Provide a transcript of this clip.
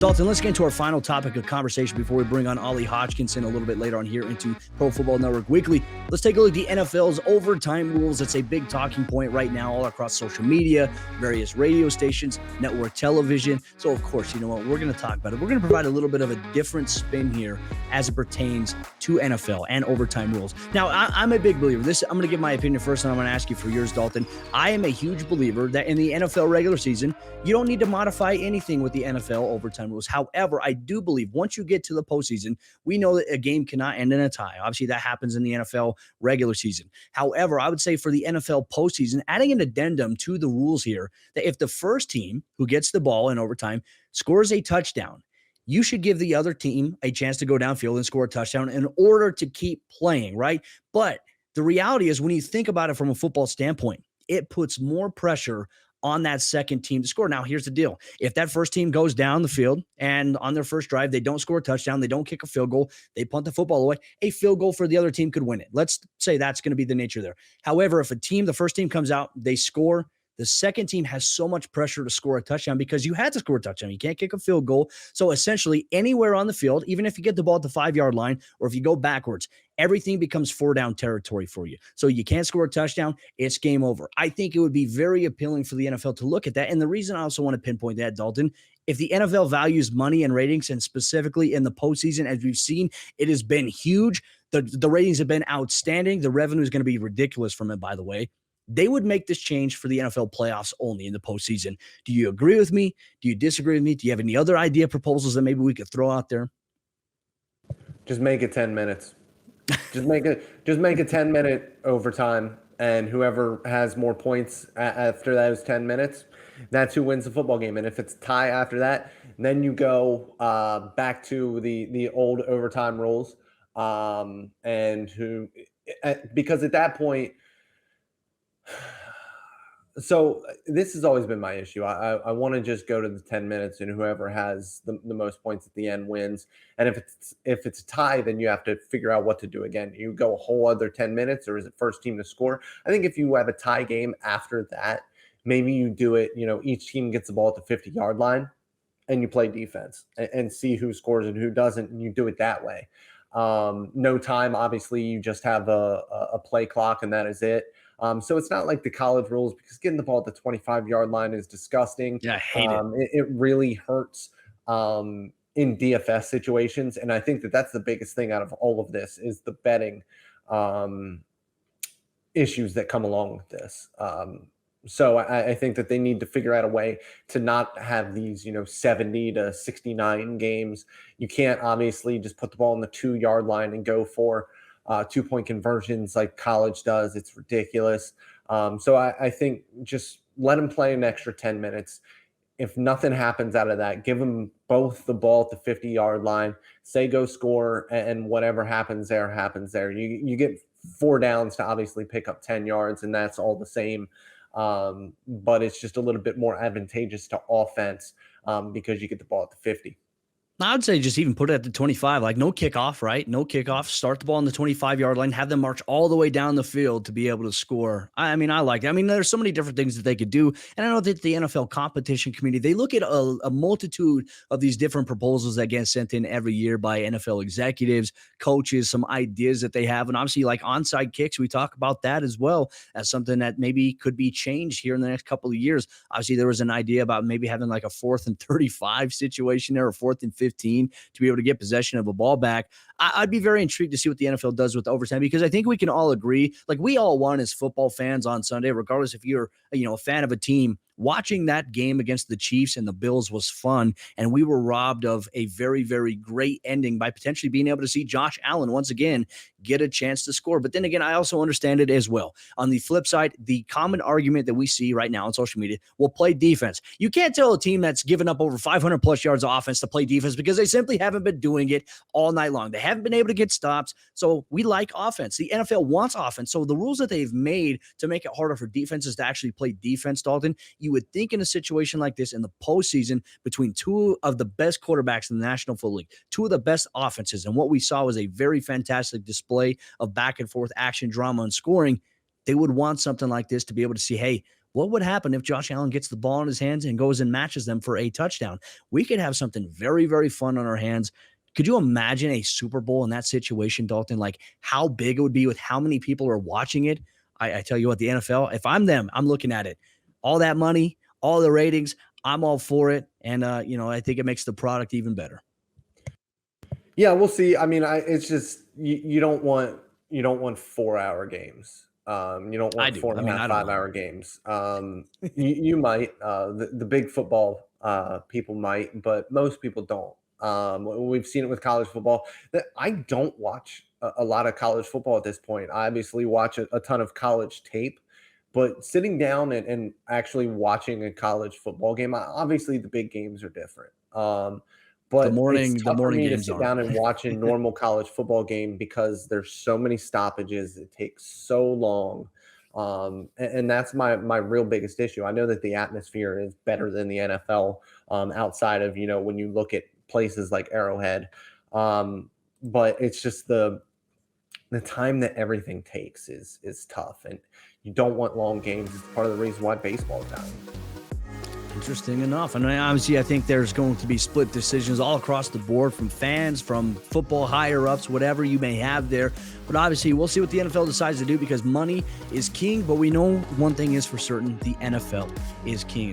Dalton, let's get into our final topic of conversation before we bring on Ollie Hodgkinson a little bit later on here into Pro Football Network Weekly. Let's take a look at the NFL's overtime rules. It's a big talking point right now all across social media, various radio stations, network television. So, of course, you know what? We're going to talk about it. We're going to provide a little bit of a different spin here as it pertains to NFL and overtime rules. Now, I'm a big believer. I'm going to give my opinion first, and I'm going to ask you for yours, Dalton. I am a huge believer that in the NFL regular season, you don't need to modify anything with the NFL overtime rules. However, I do believe once you get to the postseason, we know that a game cannot end in a tie. Obviously, that happens in the NFL regular season. However, I would say for the NFL postseason, adding an addendum to the rules here that if the first team who gets the ball in overtime scores a touchdown, you should give the other team a chance to go downfield and score a touchdown in order to keep playing, right? But the reality is when you think about it from a football standpoint, it puts more pressure on that second team to score. Now, here's the deal. If that first team goes down the field and on their first drive, they don't score a touchdown, they don't kick a field goal, they punt the football away, a field goal for the other team could win it. Let's say that's going to be the nature there. However, if the first team comes out, they score, the second team has so much pressure to score a touchdown because you had to score a touchdown. You can't kick a field goal. So essentially anywhere on the field, even if you get the ball at the 5-yard line or if you go backwards, everything becomes 4-down territory for you. So you can't score a touchdown, it's game over. I think it would be very appealing for the NFL to look at that. And the reason I also want to pinpoint that, Dalton, if the NFL values money and ratings, and specifically in the postseason, as we've seen, it has been huge. The ratings have been outstanding. The revenue is going to be ridiculous from it, by the way. They would make this change for the NFL playoffs only in the postseason. Do you agree with me? Do you disagree with me? Do you have any other idea proposals that maybe we could throw out there? Just make it 10 minutes. Just make a 10-minute overtime, and whoever has more points after those 10 minutes, that's who wins the football game. And if it's tie after that, then you go back to the old overtime rules, because at that point. So this has always been my issue. I want to just go to the 10 minutes, and whoever has the most points at the end wins. And if it's a tie, then you have to figure out what to do again. You go a whole other 10 minutes, or is it first team to score? I think if you have a tie game after that, maybe you do it, each team gets the ball at the 50-yard line and you play defense and see who scores and who doesn't, and you do it that way. No time, obviously, you just have a play clock and that is it. So it's not like the college rules, because getting the ball at the 25-yard line is disgusting. Yeah, I hate it. It really hurts in DFS situations. And I think that's the biggest thing out of all of this is the betting issues that come along with this. So I think that they need to figure out a way to not have these, 70 to 69 games. You can't obviously just put the ball on the 2-yard line and go for 2-point conversions like college does. It's ridiculous. So I think just let them play an extra 10 minutes. If nothing happens out of that, give them both the ball at the 50-yard line, say go score, and whatever happens there, happens there. You get 4 downs to obviously pick up 10 yards, and that's all the same. But it's just a little bit more advantageous to offense because you get the ball at the 50. I would say just even put it at the 25, like no kickoff, right? No kickoff. Start the ball on the 25-yard line, have them march all the way down the field to be able to score. I like it. I mean, there's so many different things that they could do. And I know that the NFL competition committee, they look at a multitude of these different proposals that get sent in every year by NFL executives, coaches, some ideas that they have. And obviously, like onside kicks, we talk about that as well as something that maybe could be changed here in the next couple of years. Obviously, there was an idea about maybe having like a 4th and 35 situation there, or 4th and 15 to be able to get possession of a ball back. I'd be very intrigued to see what the NFL does with overtime, because I think we can all agree, like we all want as football fans on Sunday, regardless if you're, a fan of a team, watching that game against the Chiefs and the Bills was fun. And we were robbed of a very, very great ending by potentially being able to see Josh Allen once again get a chance to score. But then again, I also understand it as well. On the flip side, the common argument that we see right now on social media, will play defense. You can't tell a team that's given up over 500 plus yards of offense to play defense, because they simply haven't been doing it all night long. They haven't been able to get stops. So we like offense. The NFL wants offense. So the rules that they've made to make it harder for defenses to actually play defense, Dalton, you would think in a situation like this in the postseason, between two of the best quarterbacks in the National Football League, two of the best offenses, and what we saw was a very fantastic display of back and forth action, drama, and scoring, they would want something like this to be able to see, hey, What would happen if Josh Allen gets the ball in his hands and goes and matches them for a touchdown? We could have something very, very fun on our hands. Could you imagine a Super Bowl in that situation, Dalton? Like how big it would be with how many people are watching it. I tell you what, the NFL, if I'm them, I'm looking at it. All that money, all the ratings, I'm all for it. And, I think it makes the product even better. Yeah, we'll see. I mean, it's just you don't want 4 hour games. You don't I want do. four I and a mean, half, I don't 5 hour mind. games. You might the big football people might, but most people don't. We've seen it with college football. That I don't watch a lot of college football at this point. I obviously watch a ton of college tape, but sitting down and actually watching a college football game, obviously the big games are different. The But it's morning the tough for morning me to games sit aren't. down and watch a normal college football game because there's so many stoppages. It takes so long. And that's my real biggest issue. I know that the atmosphere is better than the NFL, outside of, when you look at places like Arrowhead. But it's just the time that everything takes is tough. And you don't want long games. It's part of the reason why baseball is dying. Interesting enough. And obviously, I think there's going to be split decisions all across the board from fans, from football higher ups, whatever you may have there. But obviously, we'll see what the NFL decides to do because money is king. But we know one thing is for certain: the NFL is king.